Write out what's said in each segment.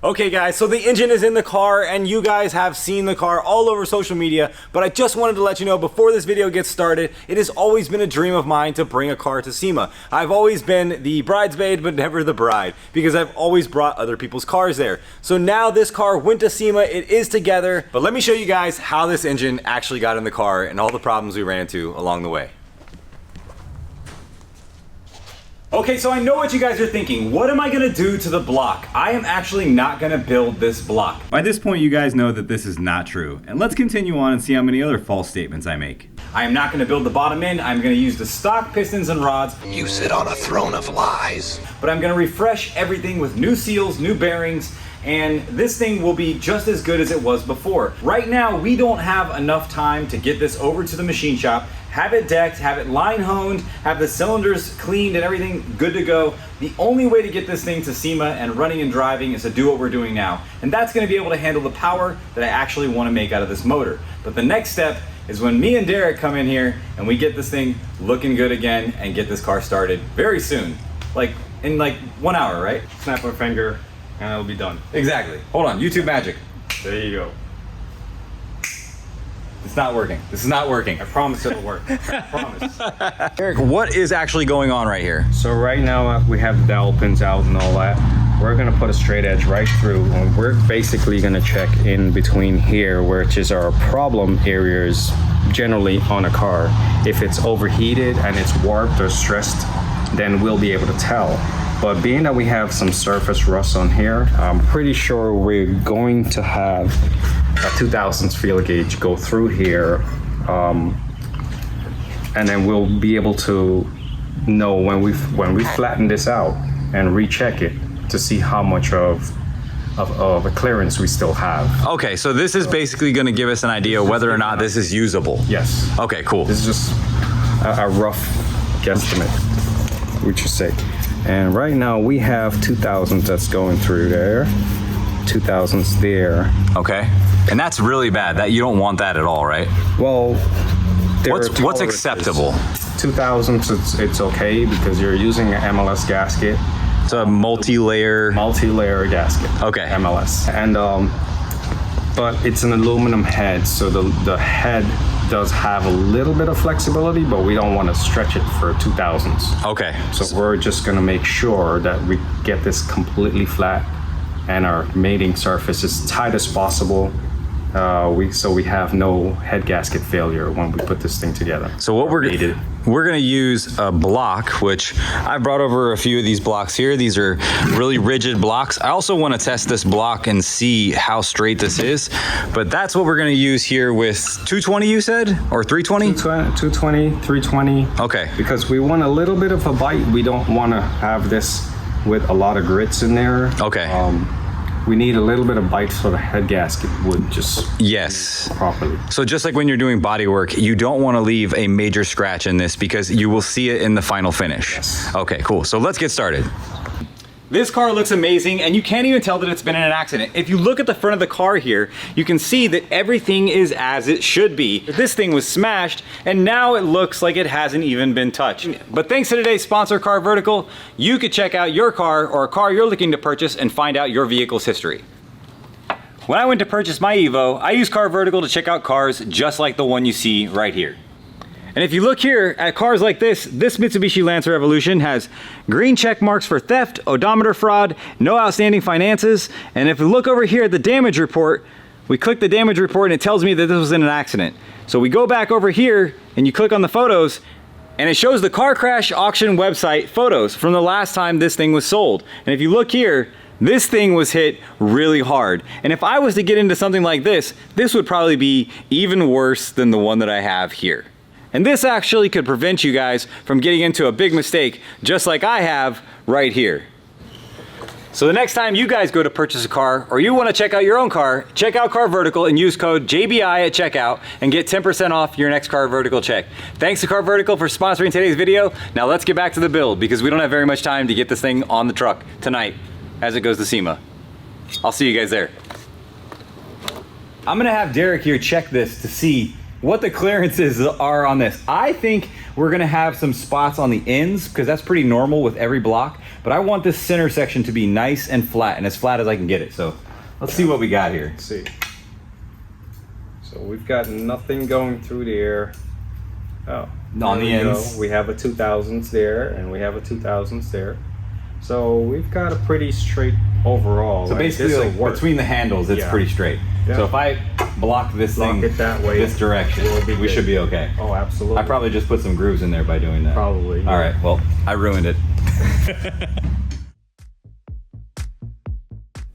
Okay guys, so the engine is in the car and you guys have seen the car all over social media, but I just wanted to let you know before this video gets started, it has always been a dream of mine to bring a car to SEMA. I've always been the bridesmaid, but never the bride, because I've always brought other people's cars there. So now this car went to SEMA, it is together, but let me show you guys how this engine actually got in the car and all the problems we ran into along the way. Okay, so I know what you guys are thinking. What am I gonna do to the block? I am actually not gonna build this block. By this point, you guys know that this is not true. And let's continue on and see how many other false statements I make. I am not gonna build the bottom end. I'm gonna use the stock pistons and rods. You sit on a throne of lies. But I'm gonna refresh everything with new seals, new bearings, and this thing will be just as good as it was before. Right now, we don't have enough time to get this over to the machine shop, have it decked, have it line honed, have the cylinders cleaned and everything good to go. The only way to get this thing to SEMA and running and driving is to do what we're doing now. And that's gonna be able to handle the power that I actually wanna make out of this motor. But the next step is when me and Derek come in here and we get this thing looking good again and get this car started very soon. Like in like 1 hour, right? Snap our finger and it'll be done. Exactly. Hold on, YouTube magic. There you go. It's not working. This is not working. I promise it'll work. I promise. Eric, what is actually going on right here? So right now we have the dowel pins out and all that. We're gonna put a straight edge right through, and we're basically gonna check in between here, which is our problem areas generally on a car. If it's overheated and it's warped or stressed, then we'll be able to tell. But being that we have some surface rust on here, I'm pretty sure we're going to have a 2000s feel gauge go through here, and then we'll be able to know when we flatten this out and recheck it to see how much of a clearance we still have. Okay, so this is basically going to give us an idea whether or not this is usable. Yes. Okay, cool. This is just a rough guesstimate, would you say? And right now we have 2000s that's going through there, 2000s there. Okay, and that's really bad. That you don't want that at all, right? Well, what's acceptable? 2000s, it's okay because you're using an MLS gasket. It's a multi-layer gasket. Okay. MLS, and but it's an aluminum head, so the head does have a little bit of flexibility, but we don't want to stretch it for 2000s. Okay. So we're just going to make sure that we get this completely flat and our mating surface as tight as possible, so we have no head gasket failure when we put this thing together. So what we're gonna use a block, which I brought over a few of these blocks here. These are really rigid blocks. I also want to test this block and see how straight this is, but that's what we're gonna use here with 220, you said, or 320? 220, 320. Okay. Because we want a little bit of a bite. We don't want to have this with a lot of grits in there. Okay. We need a little bit of bite so the head gasket would just properly. So just like when you're doing body work, you don't want to leave a major scratch in this because you will see it in the final finish. Yes. Okay, cool. So let's get started. This car looks amazing, and you can't even tell that it's been in an accident. If you look at the front of the car here, you can see that everything is as it should be. This thing was smashed, and now it looks like it hasn't even been touched. But thanks to today's sponsor, Car Vertical, you could check out your car or a car you're looking to purchase and find out your vehicle's history. When I went to purchase my Evo, I used Car Vertical to check out cars just like the one you see right here. And if you look here at cars like this Mitsubishi Lancer Evolution has green check marks for theft, odometer fraud, no outstanding finances. And if we look over here at the damage report, we click the damage report and it tells me that this was in an accident. So we go back over here and you click on the photos and it shows the car crash auction website photos from the last time this thing was sold. And if you look here, this thing was hit really hard. And if I was to get into something like this would probably be even worse than the one that I have here. And this actually could prevent you guys from getting into a big mistake, just like I have right here. So the next time you guys go to purchase a car, or you want to check out your own car, check out Car Vertical and use code JBI at checkout and get 10% off your next Car Vertical check. Thanks to Car Vertical for sponsoring today's video. Now let's get back to the build because we don't have very much time to get this thing on the truck tonight as it goes to SEMA. I'll see you guys there. I'm gonna have Derek here check this to see what the clearances are on this. I think we're gonna have some spots on the ends because that's pretty normal with every block, but I want this center section to be nice and flat as as I can get it. So let's see what we got here. Let's see. So we've got nothing going through there. Oh, on the ends. We have a 2000s there, and we have a 2000s there. So we've got a pretty straight overall. So basically, like between the handles, it's pretty straight. Yeah. So if I block this thing it that way, this direction, we should be okay. Oh, absolutely. I probably just put some grooves in there by doing that. Probably. Yeah. All right, well, I ruined it.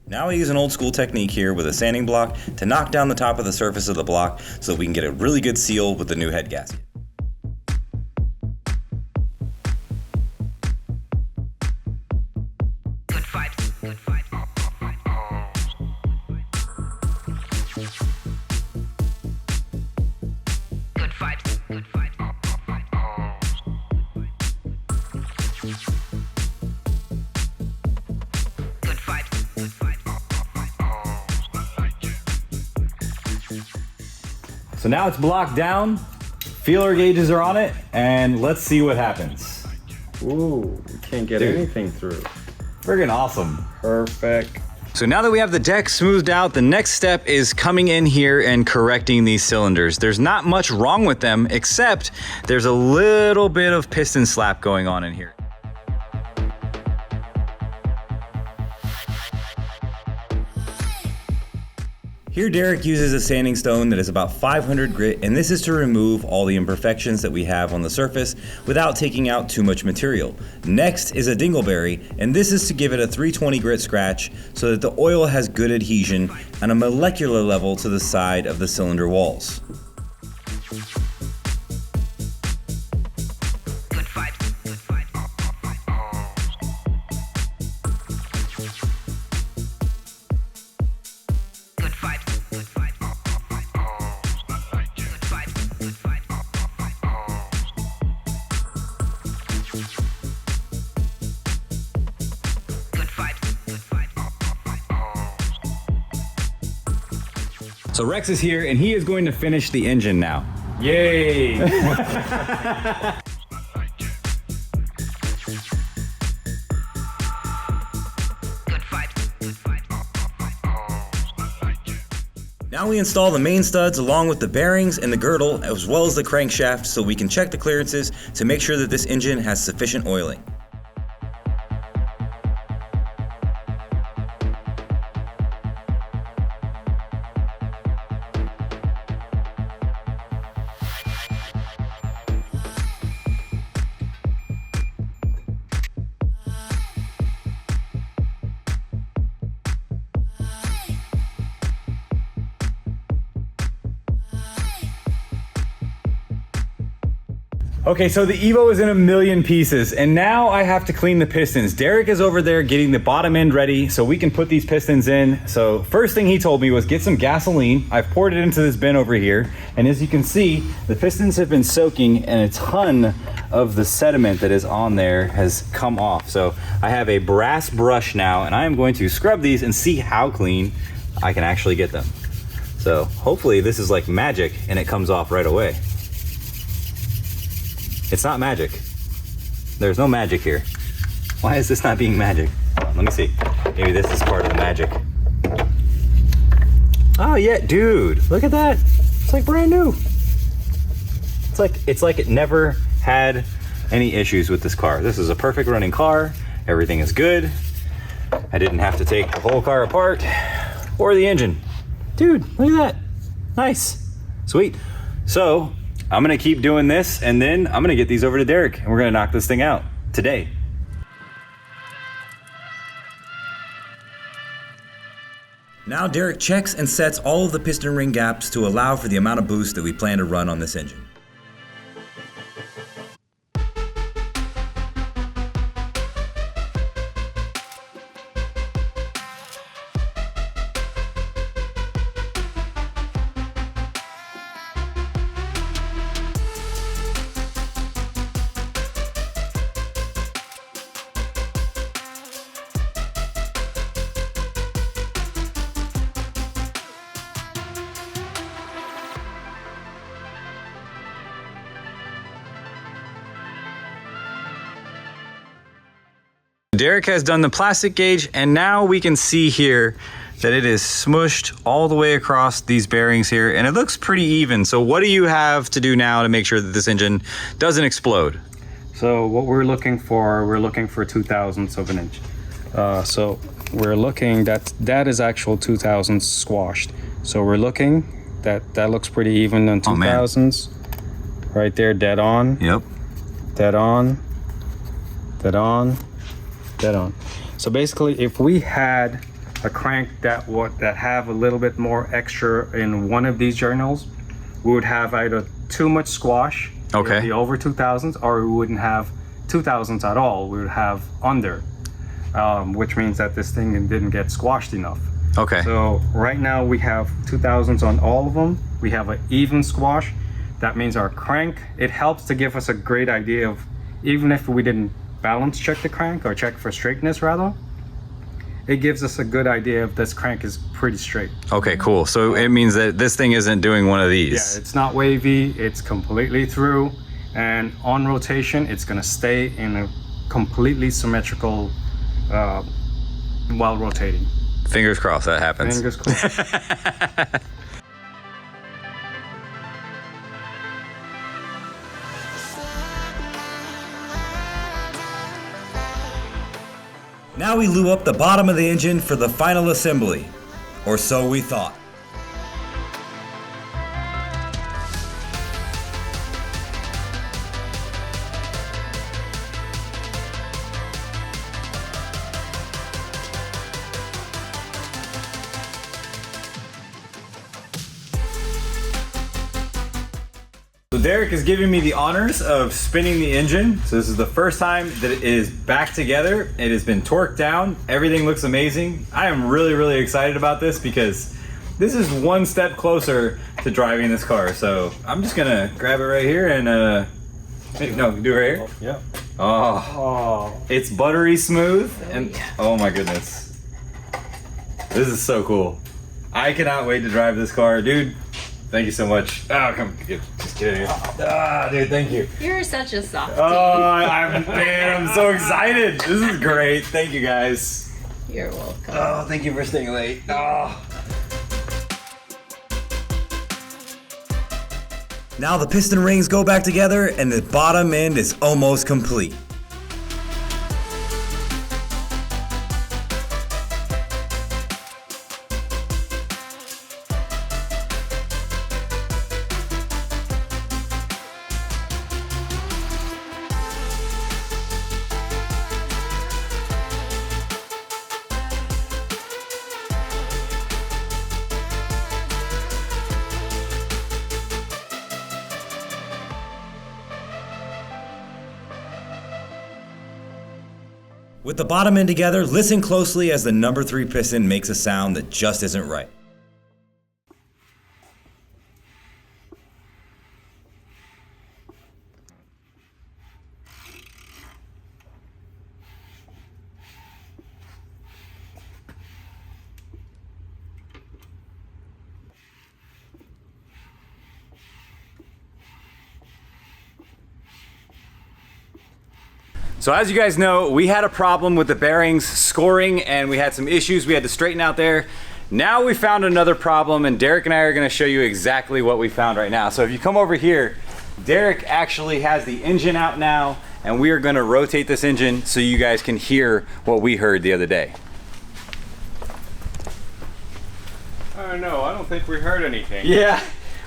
Now I use an old school technique here with a sanding block to knock down the top of the surface of the block so that we can get a really good seal with the new head gasket. So now it's blocked down, feeler gauges are on it, and let's see what happens. Ooh, we can't get anything through. Friggin' awesome. Perfect. So now that we have the deck smoothed out, the next step is coming in here and correcting these cylinders. There's not much wrong with them, except there's a little bit of piston slap going on in here. Here Derek uses a sanding stone that is about 500 grit, and this is to remove all the imperfections that we have on the surface without taking out too much material. Next is a dingleberry, and this is to give it a 320 grit scratch so that the oil has good adhesion on a molecular level to the side of the cylinder walls. So Rex is here and he is going to finish the engine now. Yay! Now we install the main studs along with the bearings and the girdle as well as the crankshaft so we can check the clearances to make sure that this engine has sufficient oiling. Okay, so the Evo is in a million pieces, and now I have to clean the pistons. Derek is over there getting the bottom end ready so we can put these pistons in. So first thing he told me was get some gasoline. I've poured it into this bin over here, and as you can see, the pistons have been soaking and a ton of the sediment that is on there has come off. So I have a brass brush now, and I am going to scrub these and see how clean I can actually get them. So hopefully this is like magic and it comes off right away. It's not magic. There's no magic here. Why is this not being magic? Let me see. Maybe this is part of the magic. Oh yeah, dude, look at that. It's like brand new. It's like it never had any issues with this car. This is a perfect running car. Everything is good. I didn't have to take the whole car apart or the engine. Dude, look at that. Nice. Sweet. So I'm gonna keep doing this and then I'm gonna get these over to Derek and we're gonna knock this thing out today. Now Derek checks and sets all of the piston ring gaps to allow for the amount of boost that we plan to run on this engine. Derek has done the plastic gauge, and now we can see here that it is smushed all the way across these bearings here, and it looks pretty even. So what do you have to do now to make sure that this engine doesn't explode? So what we're looking for 2/1000ths of an inch. So we're looking, that is actual 2/1000ths squashed. So we're looking, that looks pretty even on 2/1000ths. Right there, dead on. Yep. Dead on. Dead on. Dead on. So basically, if we had a crank that have a little bit more extra in one of these journals, we would have either too much squash, okay, the over 2/1000ths, or we wouldn't have 2/1000ths at all. We would have under, which means that this thing didn't get squashed enough. Okay. So right now we have 2/1000ths on all of them. We have an even squash. That means our crank, it helps to give us a great idea of, even if we didn't balance check the crank or check for straightness rather, it gives us a good idea if this crank is pretty straight. Okay, cool. So it means that this thing isn't doing one of these. Yeah, it's not wavy, it's completely through, and on rotation, it's gonna stay in a completely symmetrical while rotating. Fingers crossed that happens. Fingers crossed. Now we lube up the bottom of the engine for the final assembly, or so we thought. So Derek is giving me the honors of spinning the engine. So this is the first time that it is back together. It has been torqued down. Everything looks amazing. I am really, really excited about this because this is one step closer to driving this car. So I'm just gonna grab it right here and no, do it right here. Yeah. Oh, it's buttery smooth and oh my goodness. This is so cool. I cannot wait to drive this car, dude. Thank you so much. Oh, come, just get in here. Ah, dude, thank you. You're such a softie. Oh, I'm so excited. This is great. Thank you, guys. You're welcome. Oh, thank you for staying late. Oh. Now the piston rings go back together and the bottom end is almost complete. With the bottom end together, listen closely as the number 3 piston makes a sound that just isn't right. So as you guys know, we had a problem with the bearings scoring and we had some issues we had to straighten out there. Now we found another problem and Derek and I are gonna show you exactly what we found right now. So if you come over here, Derek actually has the engine out now and we are gonna rotate this engine so you guys can hear what we heard the other day. No, I don't think we heard anything. Yeah.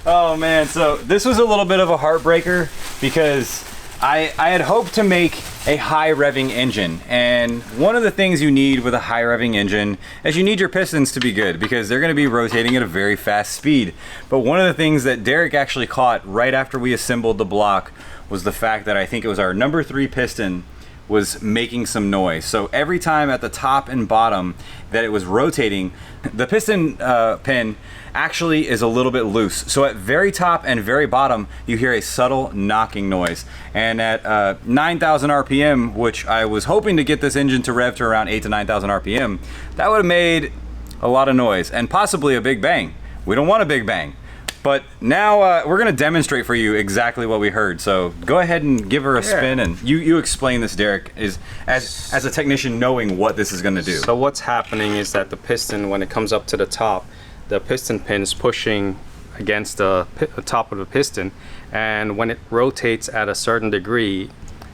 Oh man, so this was a little bit of a heartbreaker because I had hoped to make a high revving engine, and one of the things you need with a high revving engine is you need your pistons to be good because they're going to be rotating at a very fast speed. But one of the things that Derek actually caught right after we assembled the block was the fact that I think it was our number 3 piston was making some noise. So every time at the top and bottom that it was rotating, the piston pin actually is a little bit loose. So at very top and very bottom, you hear a subtle knocking noise. And at 9,000 RPM, which I was hoping to get this engine to rev to around 8,000 to 9,000 RPM, that would have made a lot of noise and possibly a big bang. We don't want a big bang. But now we're gonna demonstrate for you exactly what we heard. So go ahead and give her a spin, and you explain this, Derek, is as a technician knowing what this is gonna do. So what's happening is that the piston, when it comes up to the top, the piston pin is pushing against the top of the piston, and when it rotates at a certain degree,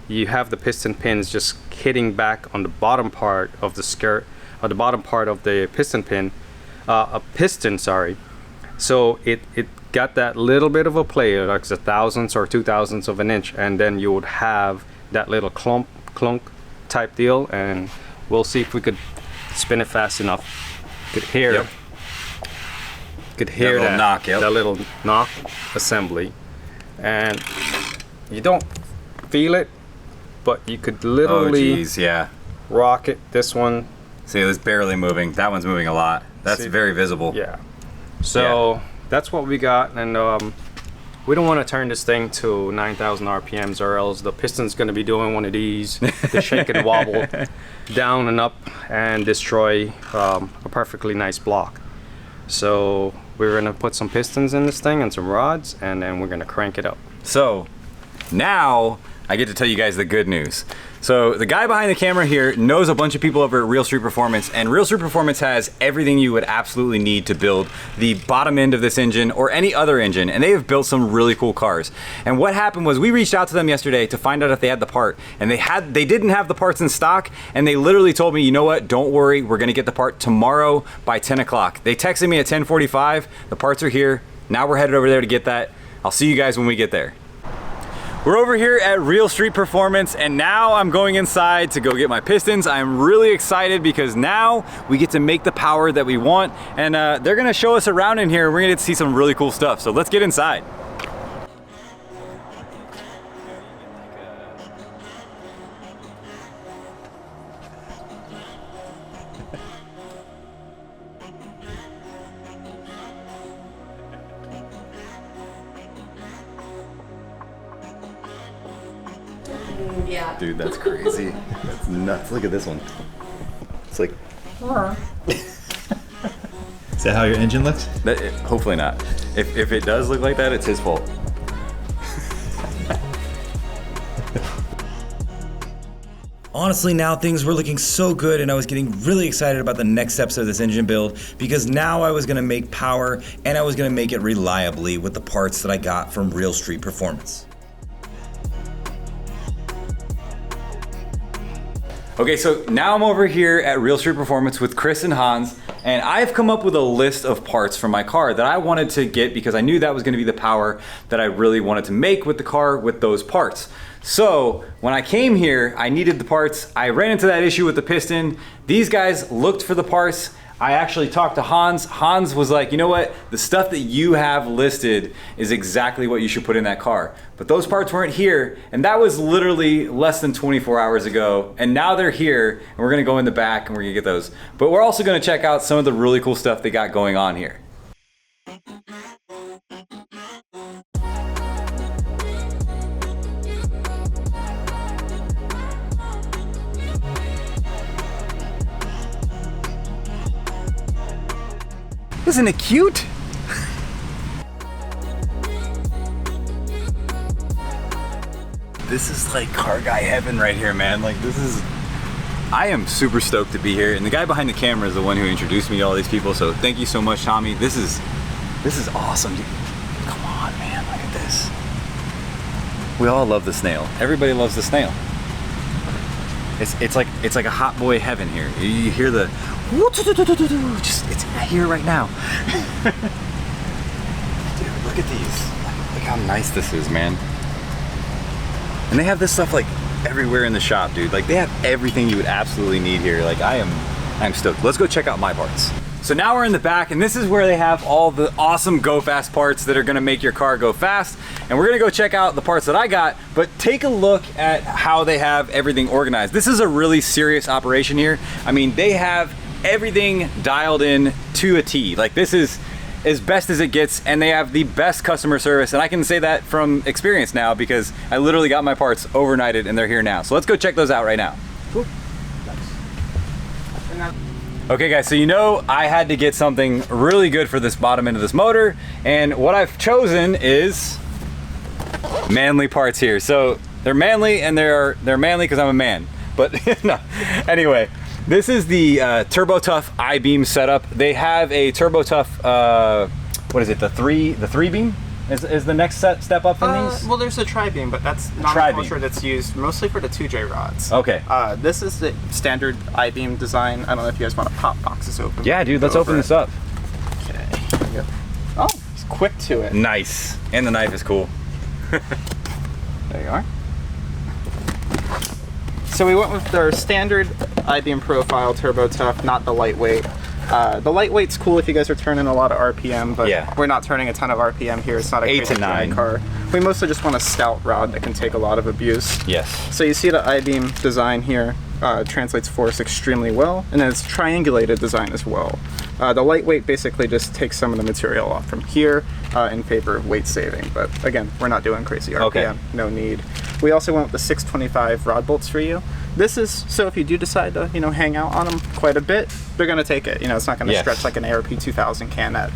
you have the piston pins just hitting back on the bottom part of the skirt, or the bottom part of the piston pin, sorry. So it got that little bit of a play, like a thousandths or 2/1000ths of an inch, and then you would have that little clunk type deal, and we'll see if we could spin it fast enough. Could hear that little knock assembly, and you don't feel it, but you could literally rock it. This one, see, it's barely moving. That one's moving a lot. That's very visible. Yeah. So that's what we got, and we don't want to turn this thing to 9,000 RPMs, or else the piston's going to be doing one of these, the shake and wobble, down and up, and destroy a perfectly nice block. So we're going to put some pistons in this thing and some rods, and then we're going to crank it up. So now I get to tell you guys the good news. So the guy behind the camera here knows a bunch of people over at Real Street Performance, and Real Street Performance has everything you would absolutely need to build the bottom end of this engine or any other engine, and they have built some really cool cars. And what happened was we reached out to them yesterday to find out if they had the part, and they didn't have the parts in stock, and they literally told me, you know what, don't worry, we're gonna get the part tomorrow by 10 o'clock. They texted me at 10:45, the parts are here, now we're headed over there to get that. I'll see you guys when we get there. We're over here at Real Street Performance, and now I'm going inside to go get my pistons. I'm really excited because now we get to make the power that we want, and they're gonna show us around in here. We're gonna get to see some really cool stuff. So let's get inside. Yeah. Dude, that's crazy. That's nuts. Look at this one. It's like... Is that how your engine looks? Hopefully not. If it does look like that, it's his fault. Honestly, now things were looking so good, and I was getting really excited about the next steps of this engine build, because now I was gonna make power, and I was gonna make it reliably with the parts that I got from Real Street Performance. Okay, so now I'm over here at Real Street Performance with Chris and Hans, and I've come up with a list of parts for my car that I wanted to get because I knew that was gonna be the power that I really wanted to make with the car with those parts. So when I came here, I needed the parts. I ran into that issue with the piston. These guys looked for the parts. I actually talked to Hans. Hans was like, you know what? The stuff that you have listed is exactly what you should put in that car. But those parts weren't here, and that was literally less than 24 hours ago. And now they're here, and we're gonna go in the back and we're gonna get those. But we're also gonna check out some of the really cool stuff they got going on here. Isn't it cute? This is like car guy heaven right here, man. Like this is, I am super stoked to be here. And the guy behind the camera is the one who introduced me to all these people. So thank you so much, Tommy. This is awesome, dude. Come on, man, look at this. We all love the snail. Everybody loves the snail. It's like a hot boy heaven here. You hear the, just it's here right now. Dude, look at these. Look how nice this is, man. And they have this stuff like everywhere in the shop, dude. Like they have everything you would absolutely need here. Like I'm stoked. Let's go check out my parts. So now we're in the back, and this is where they have all the awesome go fast parts that are gonna make your car go fast. And we're gonna go check out the parts that I got, but take a look at how they have everything organized. This is a really serious operation here. I mean, they have everything dialed in to a T. Like this is as best as it gets, and they have the best customer service. And I can say that from experience now because I literally got my parts overnighted and they're here now. So let's go check those out right now. Okay guys, so you know I had to get something really good for this bottom end of this motor, and what I've chosen is manly parts here. So they're manly, and they're manly because I'm a man. But no. Anyway, this is the Turbo Tough I-beam setup. They have a Turbo Tough, what is it? The three beam is the next step up from these. Well, there's a tri-beam, but that's not a culture that's used mostly for the 2J rods. Okay. This is the standard I-beam design. I don't know if you guys want to pop boxes open. Yeah, dude, let's open this up. Okay. Here we go. Oh, it's quick to it. Nice, and the knife is cool. There you are. So we went with our standard I-beam profile Turbo Tough, not the lightweight. The lightweight's cool if you guys are turning a lot of RPM, but yeah, we're not turning a ton of RPM here. It's not a 8 to 9 car. We mostly just want a stout rod that can take a lot of abuse. Yes. So you see the I-beam design here translates force extremely well, and then it's triangulated design as well. The lightweight basically just takes some of the material off from here in favor of weight saving, but again, we're not doing crazy RPM, okay. No need. We also went with the 625 rod bolts for you. This is, so if you do decide to, you know, hang out on them quite a bit, they're gonna take it. You know, it's not gonna stretch like an ARP 2000 can at,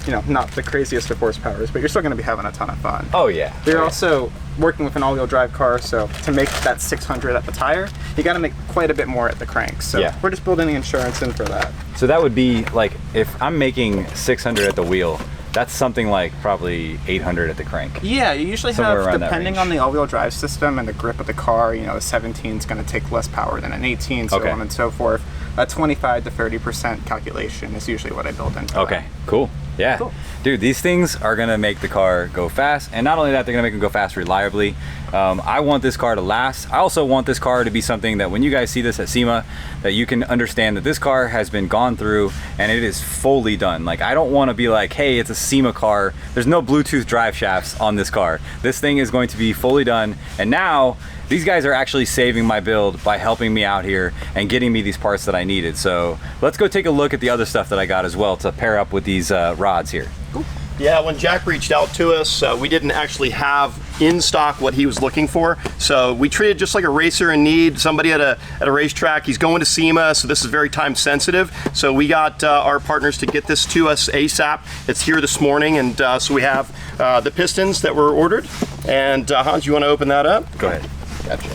you know, not the craziest of horsepowers, but you're still gonna be having a ton of fun. Oh yeah. They're also working with an all-wheel drive car, so to make that 600 at the tire, you gotta make quite a bit more at the crank. So we're just building the insurance in for that. So that would be like, if I'm making 600 at the wheel, that's something like probably 800 at the crank. Yeah, you usually somewhere have, depending on the all-wheel drive system and the grip of the car, you know, a 17 is going to take less power than an 18, so on and so forth. A 25 to 30% calculation is usually what I build in. Okay, cool. Yeah. Cool. Dude, these things are gonna make the car go fast, and not only that, they're gonna make them go fast reliably. I want this car to last. I also want this car to be something that when you guys see this at SEMA, that you can understand that this car has been gone through and it is fully done. Like, I don't want to be like, hey, it's a SEMA car, there's no Bluetooth drive shafts on this car. This thing is going to be fully done, and now these guys are actually saving my build by helping me out here and getting me these parts that I needed. So let's go take a look at the other stuff that I got as well to pair up with these rods here. Cool. Yeah, when Jack reached out to us, we didn't actually have in stock what he was looking for. So we treated just like a racer in need, somebody at a racetrack. He's going to SEMA, so this is very time sensitive. So we got our partners to get this to us ASAP. It's here this morning, and so we have the pistons that were ordered. And Hans, you want to open that up? Go ahead. Gotcha.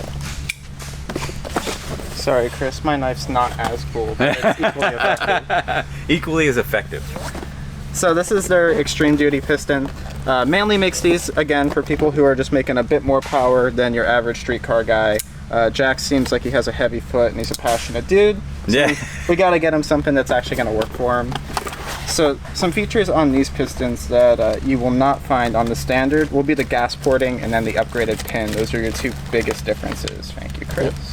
Sorry, Chris, my knife's not as cool, but it's equally effective. Equally as effective. So this is their extreme duty piston. Manly makes these, again, for people who are just making a bit more power than your average street car guy. Jack seems like he has a heavy foot and he's a passionate dude. So yeah. We gotta get him something that's actually gonna work for him. So some features on these pistons that you will not find on the standard will be the gas porting and then the upgraded pin. Those are your two biggest differences. Thank you, Chris. Yep.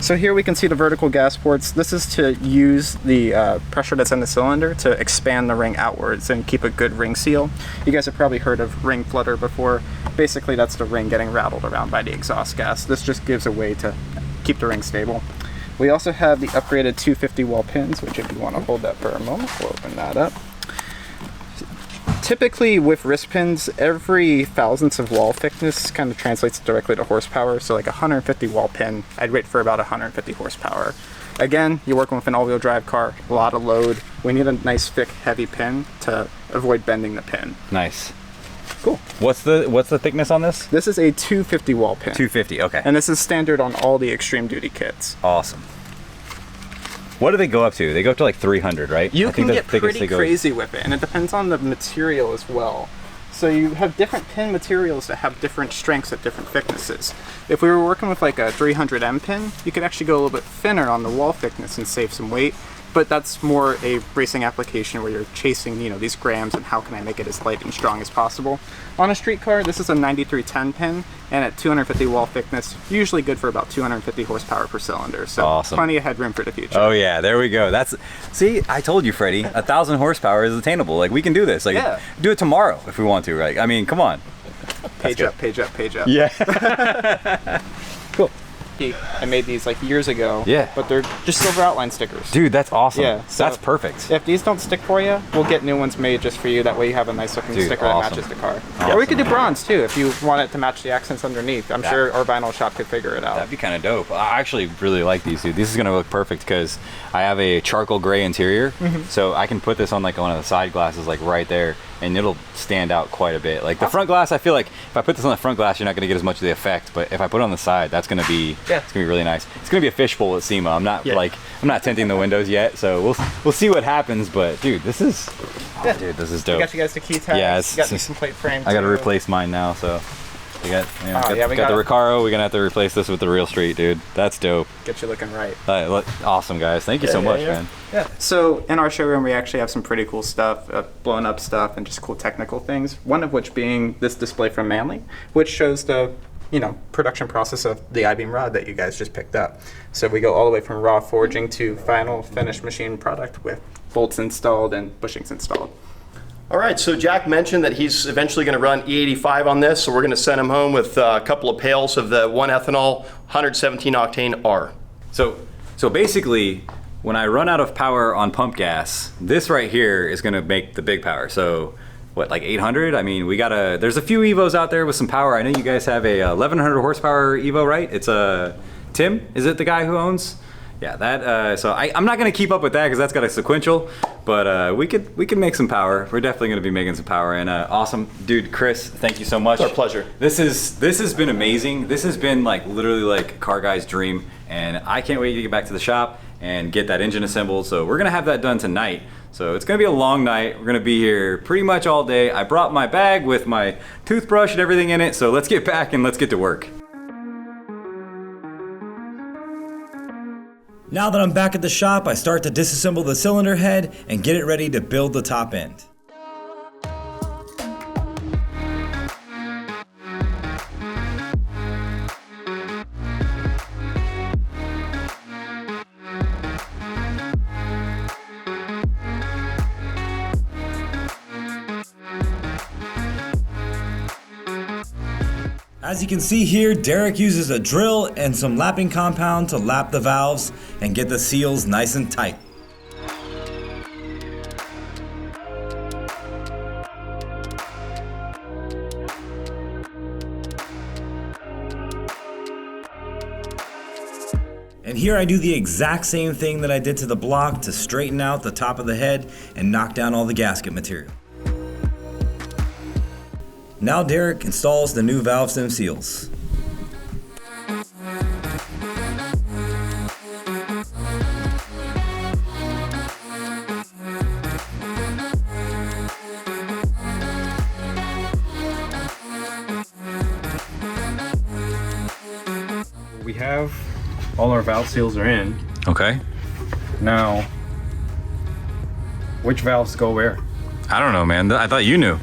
So here we can see the vertical gas ports. This is to use the pressure that's in the cylinder to expand the ring outwards and keep a good ring seal. You guys have probably heard of ring flutter before. Basically, that's the ring getting rattled around by the exhaust gas. This just gives a way to keep the ring stable. We also have the upgraded 250 wall pins, which if you want to hold that for a moment, we'll open that up. Typically with wrist pins, every thousandths of wall thickness kind of translates directly to horsepower. So like a 150 wall pin, I'd rate for about 150 horsepower. Again, you're working with an all-wheel drive car, a lot of load. We need a nice, thick, heavy pin to avoid bending the pin. Nice. Cool. What's the thickness on this? This is a 250 wall pin. 250, okay. And this is standard on all the extreme duty kits. Awesome. What do they go up to? They go up to like 300, right? You can get pretty crazy with it, and it depends on the material as well. So you have different pin materials that have different strengths at different thicknesses. If we were working with like a 300M pin, you could actually go a little bit thinner on the wall thickness and save some weight. But that's more a racing application where you're chasing, you know, these grams and how can I make it as light and strong as possible. On a street car, this is a 9310 pin, and at 250 wall thickness, usually good for about 250 horsepower per cylinder. So awesome. Plenty of headroom for the future. Oh yeah, there we go. See, I told you, Freddie, 1,000 horsepower is attainable. Like, we can do this. Like, do it tomorrow if we want to, right? I mean, come on. Page up, page up, page up. Yeah. Cool. I made these like years ago. Yeah. But they're just silver outline stickers. Dude, that's awesome. Yeah, so that's perfect. If these don't stick for you, we'll get new ones made just for you. That way you have a nice looking Dude, sticker awesome. that matches the car. Awesome. Or we could do bronze too if you want it to match the accents underneath. I'm sure our vinyl shop could figure it out. That'd be kind of dope. I actually really like these, dude. This is gonna look perfect because I have a charcoal gray interior, so I can put this on like one of the side glasses, like right there, and it'll stand out quite a bit. Like the front glass, I feel like if I put this on the front glass, you're not gonna get as much of the effect. But if I put it on the side, that's gonna be it's gonna be really nice. It's gonna be a fishbowl at SEMA. I'm not I'm not tinting the windows yet, so we'll see what happens. But dude, this is dude, this is dope. I got you guys the key tags. Yeah, you got me some plate frame. I got to too. replace mine now, so. We got we got got the it. Recaro. We're gonna have to replace this with the Real Street, dude. That's dope. Get you looking right. Awesome, guys. Thank you so much, man. Yeah. So in our showroom, we actually have some pretty cool stuff, blown up stuff, and just cool technical things. One of which being this display from Manley, which shows the production process of the I-beam rod that you guys just picked up. So we go all the way from raw forging to final finished machine product with bolts installed and bushings installed. All right, so Jack mentioned that he's eventually going to run E85 on this, so we're going to send him home with a couple of pails of the 1-ethanol 117 octane R. So basically, when I run out of power on pump gas, this right here is gonna make the big power. So what, like 800? I mean, there's a few Evos out there with some power. I know you guys have a 1100 horsepower Evo, right? It's a Tim, is it the guy who owns? Yeah, that. So I'm not gonna keep up with that because that's got a sequential, but we could make some power. We're definitely gonna be making some power. And awesome, dude, Chris, thank you so much. It's our pleasure. This has been amazing. This has been like literally like a car guy's dream, and I can't wait to get back to the shop and get that engine assembled. So we're gonna have that done tonight. So it's gonna be a long night. We're gonna be here pretty much all day. I brought my bag with my toothbrush and everything in it. So let's get back and let's get to work. Now that I'm back at the shop, I start to disassemble the cylinder head and get it ready to build the top end. As you can see here, Derek uses a drill and some lapping compound to lap the valves and get the seals nice and tight. And here I do the exact same thing that I did to the block to straighten out the top of the head and knock down all the gasket material. Now Derek installs the new valve stem seals. We have all our valve seals are in. Okay. Now, which valves go where? I don't know, man. I thought you knew.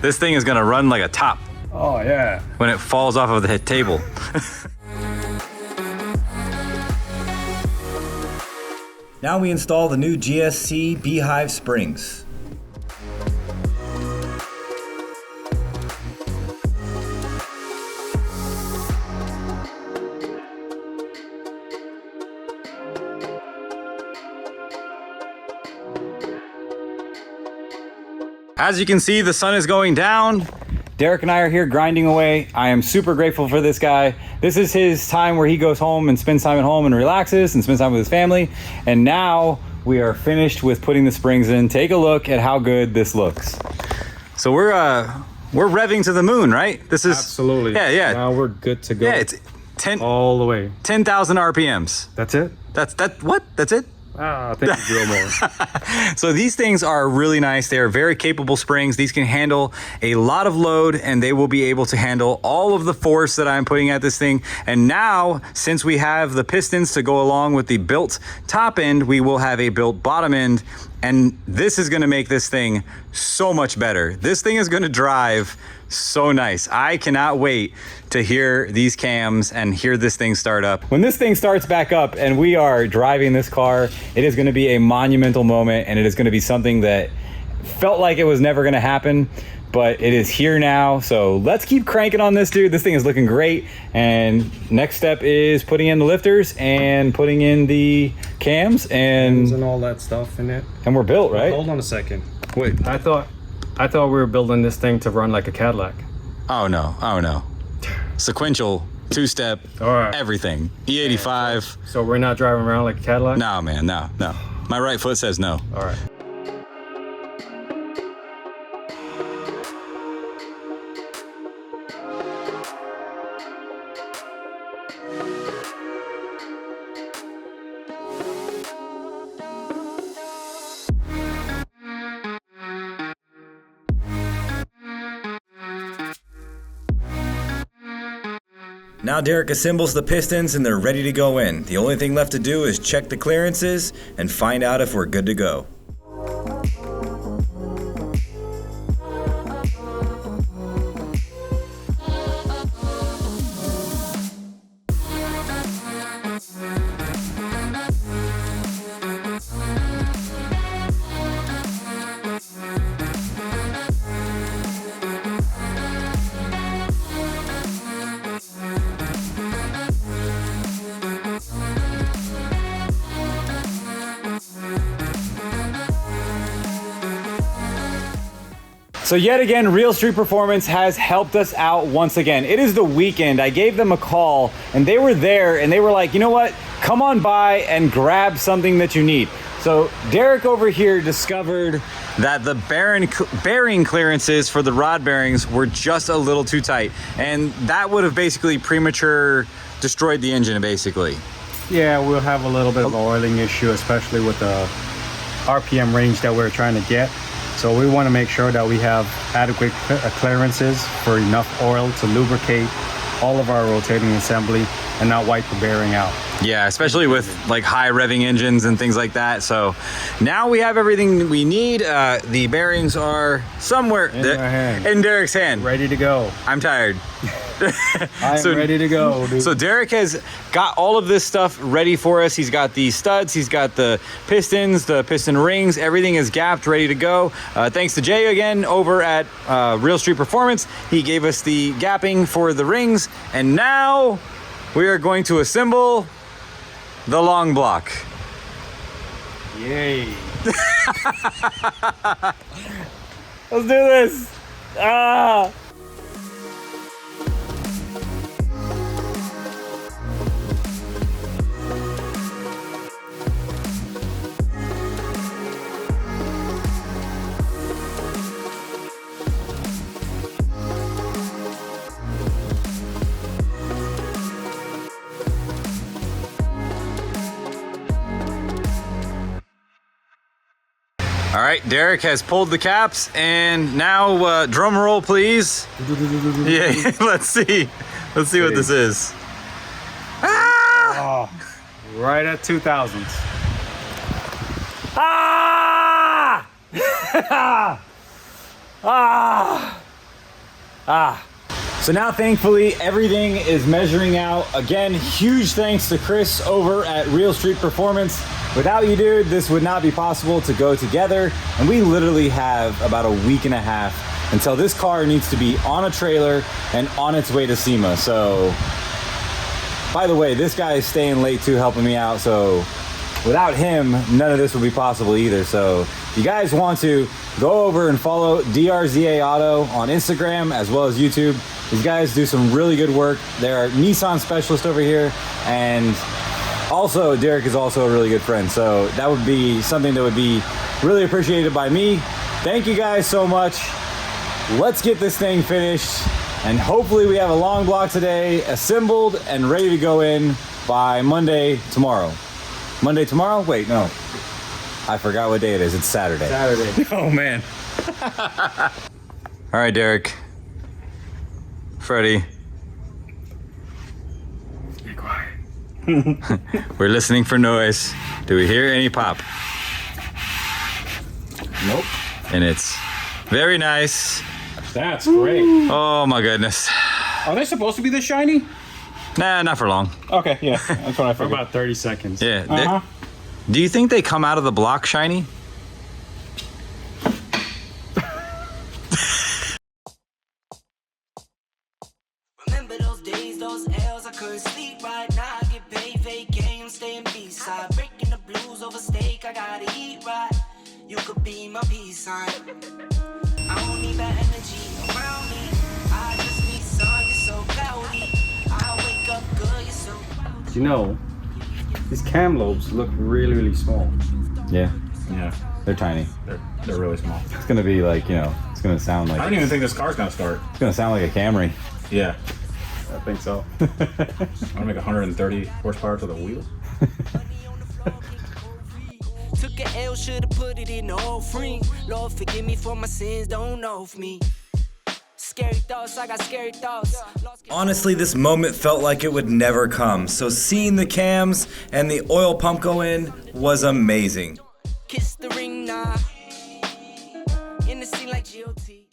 This thing is gonna run like a top Oh yeah. when it falls off of the table. Now we install the new GSC Beehive springs. As you can see, the sun is going down. Derek and I are here grinding away. I am super grateful for this guy. This is his time where he goes home and spends time at home and relaxes and spends time with his family. And now we are finished with putting the springs in. Take a look at how good this looks. So we're revving to the moon, right? This is Absolutely. Yeah. Now we're good to go. Yeah, it's 10 all the way. 10,000 RPMs. That's it? What? That's it? Ah, I think you drill more. So these things are really nice. They are very capable springs. These can handle a lot of load and they will be able to handle all of the force that I'm putting at this thing. And now, since we have the pistons to go along with the built top end, we will have a built bottom end. And this is gonna make this thing so much better. This thing is gonna drive so nice. I cannot wait to hear these cams and hear this thing start up. When this thing starts back up and we are driving this car, it is gonna be a monumental moment and it is gonna be something that felt like it was never gonna happen, but it is here now. So let's keep cranking on this, dude. This thing is looking great. And next step is putting in the lifters and putting in the cams And all that stuff in it. and we're built, right? Hold on a second. Wait. I thought we were building this thing to run like a Cadillac. Oh no. Oh no. Sequential, two-step, All right. everything. E85. So we're not driving around like a Cadillac? No, man, no. My right foot says no. All right. Now Derek assembles the pistons and they're ready to go in. The only thing left to do is check the clearances and find out if we're good to go. So yet again, Real Street Performance has helped us out once again. It is the weekend. I gave them a call and they were there and they were like, you know what? Come on by and grab something that you need. So Derek over here discovered that the bearing clearances for the rod bearings were just a little too tight. And that would have basically premature destroyed the engine basically. Yeah, we'll have a little bit of an oiling issue, especially with the RPM range that we're trying to get. So we want to make sure that we have adequate clearances for enough oil to lubricate all of our rotating assembly and not wipe the bearing out. Yeah, especially with like high revving engines and things like that. So now we have everything we need. The bearings are somewhere in Derek's hand. Ready to go. I'm tired. I'm ready to go, dude. So Derek has got all of this stuff ready for us. He's got the studs, he's got the pistons, the piston rings, everything is gapped, ready to go. Thanks to Jay again over at Real Street Performance. He gave us the gapping for the rings, and now we are going to assemble the long block. Yay. Let's do this. Ah. All right, Derek has pulled the caps, and now drum roll, please. Yeah, let's see what this is. Ah! Oh, right at 2000s. Ah! Ah! Ah! So now, thankfully, everything is measuring out. Again, huge thanks to Chris over at Real Street Performance. Without you, dude, this would not be possible to go together. And we literally have about a week and a half until this car needs to be on a trailer and on its way to SEMA. So, by the way, this guy is staying late too, helping me out. So, without him, none of this would be possible either. So, if you guys want to, go over and follow DRZA Auto on Instagram as well as YouTube. These guys do some really good work. They're a Nissan specialist over here, and also Derek is also a really good friend. So that would be something that would be really appreciated by me. Thank you guys so much. Let's get this thing finished, and hopefully we have a long block today, assembled and ready to go in by Monday tomorrow. Monday tomorrow? Wait, no. I forgot what day it is. It's Saturday. Saturday. Oh man. All right, Derek. Freddie. Be quiet. We're listening for noise. Do we hear any pop? Nope. And it's very nice. That's great. Oh my goodness. Are they supposed to be this shiny? Nah, not for long. Okay, yeah, that's what I For figured. about 30 seconds. Yeah. Do you think they come out of the block shiny? steak, I gotta eat right. You could be my peace sign. I don't need that energy around me. I just need sun, you're so cloudy. I wake up good, you're so cloudy. You know, these cam lobes look really, really small. Yeah, Yeah, they're tiny. they're really small. It's gonna be like, you know, it's gonna sound like I don't even think this car's gonna start. it's gonna sound like a Camry. Yeah, I think so. I'm gonna make 130 horsepower to the wheels. Took an L, should've put it in the offering. Lord, forgive me for my sins, don't know of me. Scary thoughts, I got scary thoughts. Honestly, this moment felt like it would never come. So seeing the cams and the oil pump go in was amazing. Kiss the ring now. In the scene like GOT.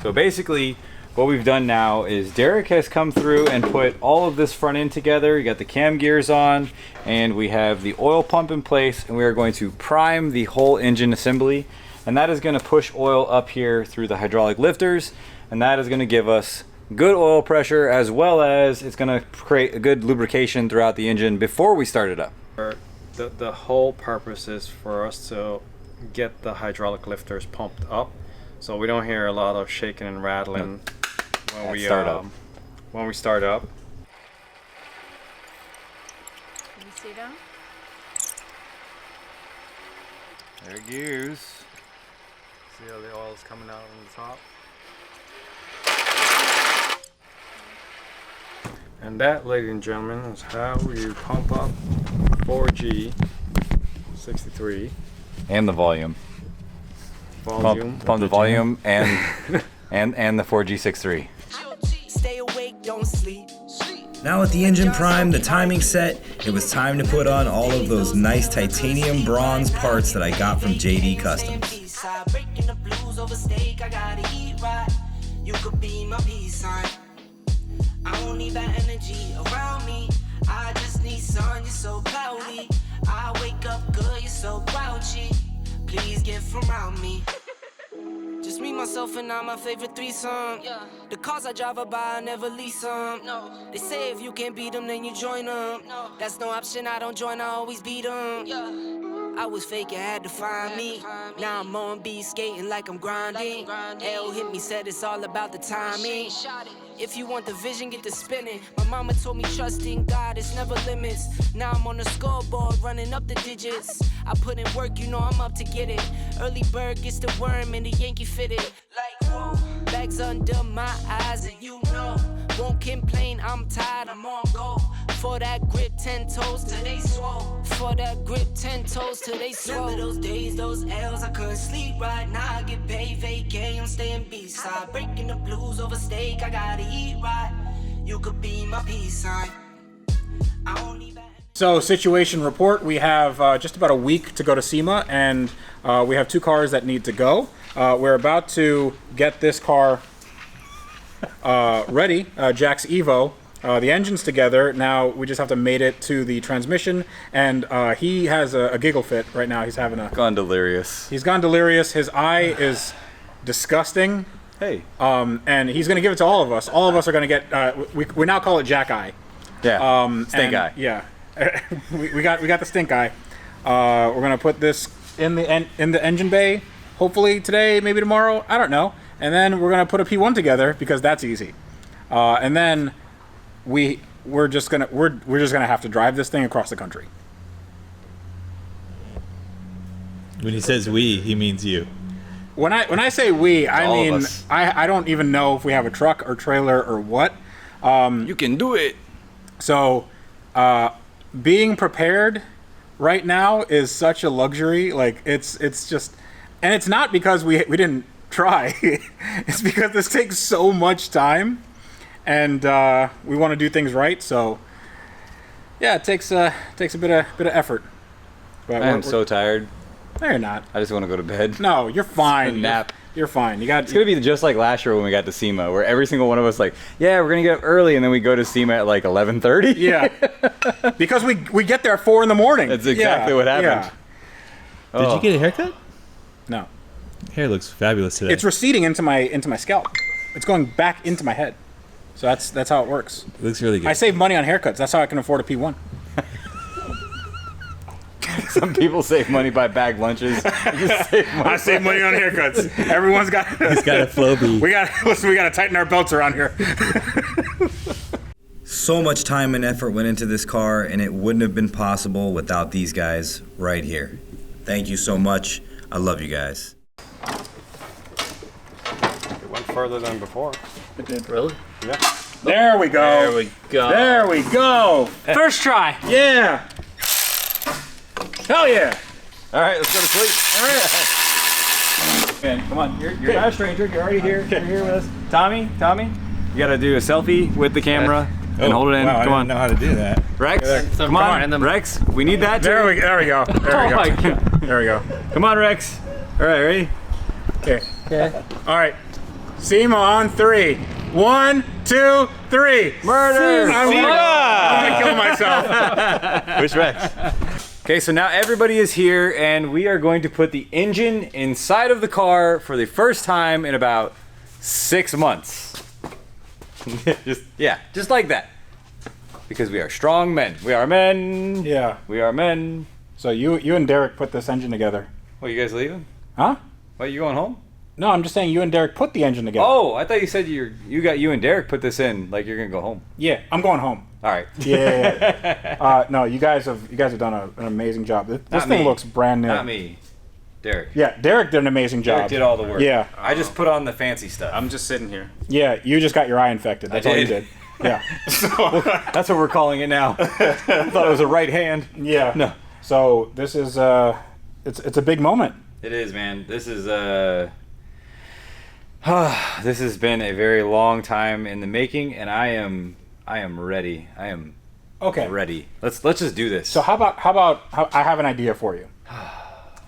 So basically, what we've done now is Derek has come through and put all of this front end together. You got the cam gears on, and we have the oil pump in place, and we are going to prime the whole engine assembly, and that is going to push oil up here through the hydraulic lifters, and that is going to give us good oil pressure, as well as it's going to create a good lubrication throughout the engine before we start it up. The whole purpose is for us to get the hydraulic lifters pumped up, so we don't hear a lot of shaking and rattling when we start up. When we start up. Can you see them? There it goes. See how the oil is coming out on the top. And that, ladies and gentlemen, is how you pump up 4G 63 And the volume. volume. Pump the volume and and the 4G63. Stay awake, don't sleep. Now with the engine primed, the timing set, it was time to put on all of those nice titanium bronze parts that I got from JD Customs. Breaking the blues over steak, I gotta eat right. You could be my peace sign. I don't need that energy around me. I just need sun, you're so cloudy. I wake up good, you're so grouchy. Please get from around me. Just me, myself, and I, my favorite threesome. Yeah. The cars I drive by, I never lease them. No. They say if you can't beat them, then you join them. No. That's no option, I don't join, I always beat them. Yeah. I was fake, you had to find me. Now I'm on beat, skating like I'm grinding. L hit me, said it's all about the timing. If you want the vision, get to spinning. My mama told me trust in God, it's never limits. Now I'm on the scoreboard, running up the digits. I put in work, you know I'm up to get it. Early bird gets the worm and the Yankee fitted. Like, whoa, bags under my eyes and you know. Won't complain, I'm tired, I'm on go. For that grip, 10 toes till they swole. For that grip, 10 toes till they swole. Remember those days, those L's, I couldn't sleep right. Now I get paid, vacay, I'm staying B-side. Breaking the blues over steak, I gotta eat right. You could be my peace sign. I don't need that. So, situation report, we have just about a week to go to SEMA, and we have 2 cars that need to go. We're about to get this car ready, Jack's Evo. The engine's together. Now we just have to mate it to the transmission, and he has a giggle fit right now. He's having a... Gone delirious. He's gone delirious. His eye is disgusting. Hey. And he's going to give it to all of us. All of us are going to get... we now call it Jack Eye. Yeah. Stink eye. Yeah. we got the stink eye. We're going to put this in the engine bay, hopefully today, maybe tomorrow. I don't know. And then we're going to put a P1 together because that's easy. And then we're just gonna have to drive this thing across the country. When he says we, he means you. When I say we, I all mean of us. I don't even know if we have a truck or trailer or what. You can do it. So being prepared right now is such a luxury. Like it's just, and it's not because we didn't try. It's because this takes so much time. And we want to do things right, so yeah, it takes a bit of effort. But I'm so tired. No, you're not. I just want to go to bed. No, you're fine. Nap. You're fine. It's gonna be just like last year when we got to SEMA, where every single one of us like, yeah, we're gonna get up early, and then we go to SEMA at like 11:30. Yeah, because we get there at 4 a.m. That's exactly what happened. Yeah. Did you get a haircut? No. Hair looks fabulous today. It's receding into my scalp. It's going back into my head. So that's how it works. It looks really good. I save money on haircuts. That's how I can afford a P1. Some people save money by bag lunches. I save money on haircuts. Everyone's got. He's got a flow beat. We got to tighten our belts around here. So much time and effort went into this car, and it wouldn't have been possible without these guys right here. Thank you so much. I love you guys. It went further than before. It did, really? Yeah. There we go. There we go. There we go. First try. Yeah. Hell yeah. All right, let's go to sleep. All right. Man, come on. You're not a stranger. You're already here. You're here with us. Tommy, you got to do a selfie with the camera and hold it in. Wow, Come I on. didn't know how to do that. Rex, come on. Rex, we need that too. There we go. There we go. Oh my God. There we go. Come on, Rex. All right, ready? Okay. All right. SEMA on 3. 1, 2, 3. Murder! I'm gonna kill myself. Where's Rex? Okay, so now everybody is here, and we are going to put the engine inside of the car for the first time in about 6 months. just like that. Because we are strong men. We are men. Yeah. We are men. So you and Derek put this engine together. What, you guys leaving? Huh? What, you going home? No, I'm just saying you and Derek put the engine together. Oh, I thought you said you and Derek put this in, like you're gonna go home. Yeah, I'm going home. All right. Yeah. No, you guys have done an amazing job. This thing looks brand new. Not me. Derek. Yeah, Derek did an amazing job. Derek did all the work. Yeah. I just put on the fancy stuff. I'm just sitting here. Yeah, you just got your eye infected. That's all you did. Yeah. That's what we're calling it now. I thought it was a right hand. Yeah. No. So this is it's a big moment. It is, man. This is this has been a very long time in the making, and I am ready. I am ready. Let's just do this. So how about I have an idea for you.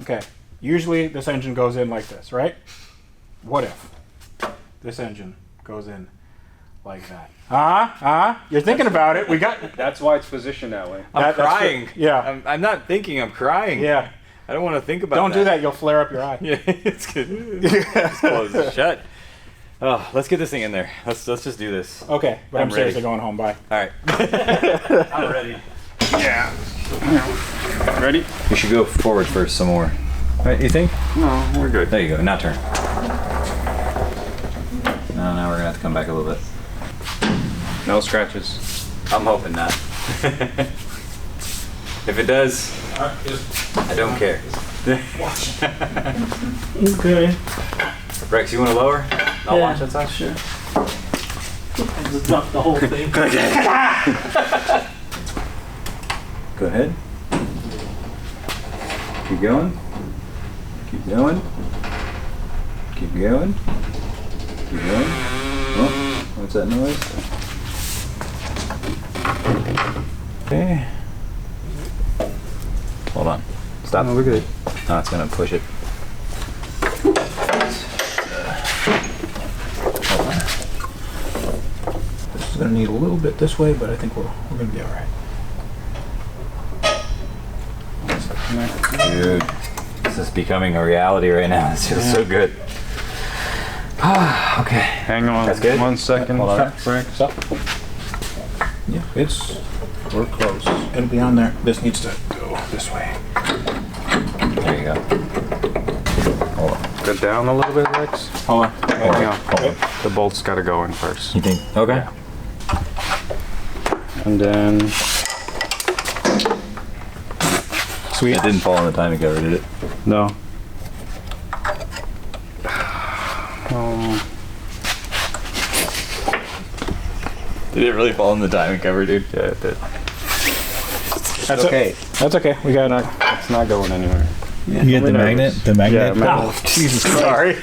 Okay. Usually this engine goes in like this, right? What if this engine goes in like that? You're thinking about it. We got. That's why it's positioned that way. I'm crying. Yeah. I'm not thinking. I'm crying. Yeah. I don't want to think about. Don't do that. You'll flare up your eye. Yeah, it's good. Just close it shut. Oh, let's get this thing in there. Let's just do this. Okay, but I'm ready. seriously going home. Bye. All right. I'm ready. Yeah. Ready? We should go forward first some more. Right, you think? No, we're good. There you go. Now turn. No, now we're gonna have to come back a little bit. No scratches. I'm hoping not. If it does, I don't care. Okay. Rex, you want to lower? I'll watch that side. Sure. Just drop the whole thing. Go ahead. Keep going. Keep going. Keep going. Keep going. Oh, what's that noise? Okay. Hold on. Stop. No, we're good. No, it's gonna push it. Hold on. This is gonna need a little bit this way, but I think we're gonna be all right. Dude, this is becoming a reality right now. This feels so good. Okay. Hang on. That's good. 1 second. Hold on. Stop. Yeah, we're close. It'll be on there. This needs to go this way. There you go. Hold on. Go down a little bit, Rex. Hold on. Hang on. The bolt's got to go in first. You think? Okay. Yeah. And then. Sweet. It didn't fall on the timing cover, did it? No. Did it really fall on the timing cover, dude? Yeah, it did. That's okay. That's okay. We got it. It's not going anywhere. You get the magnet? The magnet? Yeah, Jesus Christ. Sorry.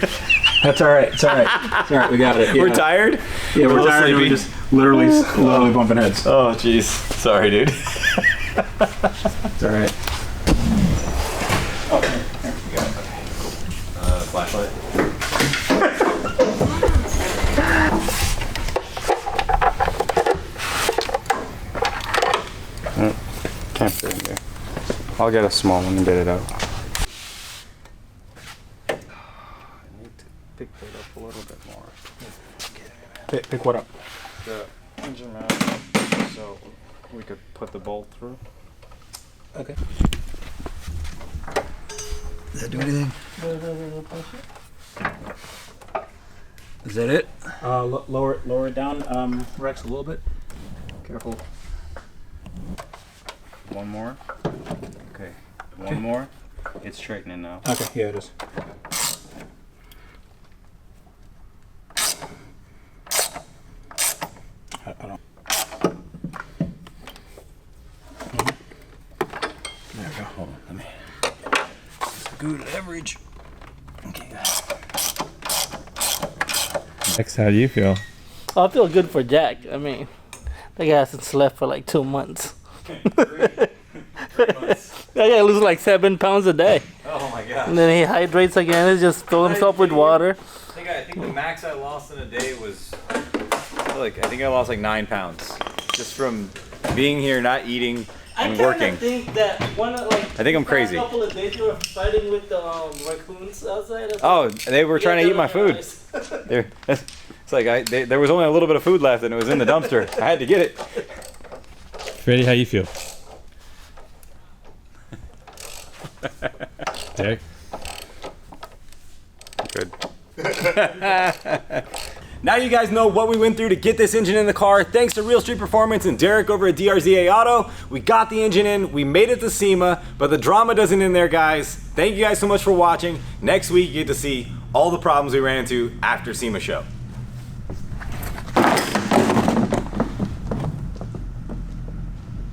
That's all right. It's all right. It's all right. We got it. Yeah. We're tired? Yeah, we're little tired. We're sleepy. just literally bumping heads. Oh, jeez. Sorry, dude. It's all right. Okay. Here we go. Flashlight. Can't fit in there. I'll get a small one and get it out. I need to pick that up a little bit more. Pick what up? The engine mount, so we could put the bolt through. Okay. Does that do anything? Is that it? Lower it down, Rex, a little bit. Careful. One more. Okay. One more. It's straightening now. Okay, yeah, it is. I don't. There we go. Hold on, let me. Good leverage. Okay. Next, how do you feel? I feel good for Jack. I mean, that guy hasn't slept for like 2 months. That guy loses like 7 pounds a day. Oh my gosh. And then he hydrates again. He just fill himself with water. I think the max I lost in a day was I think I lost like 9 pounds just from being here, not eating, and working. I think that I think I'm crazy. A couple of days you were fighting with the raccoons outside. Oh, they were trying to eat my food. It's like there was only a little bit of food left, and it was in the dumpster. I had to get it. Freddie, how you feel? Derek? Good. Now you guys know what we went through to get this engine in the car. Thanks to Real Street Performance and Derek over at DRYCE Auto, we got the engine in, we made it to SEMA, but the drama doesn't end there, guys. Thank you guys so much for watching. Next week, you get to see all the problems we ran into after SEMA show.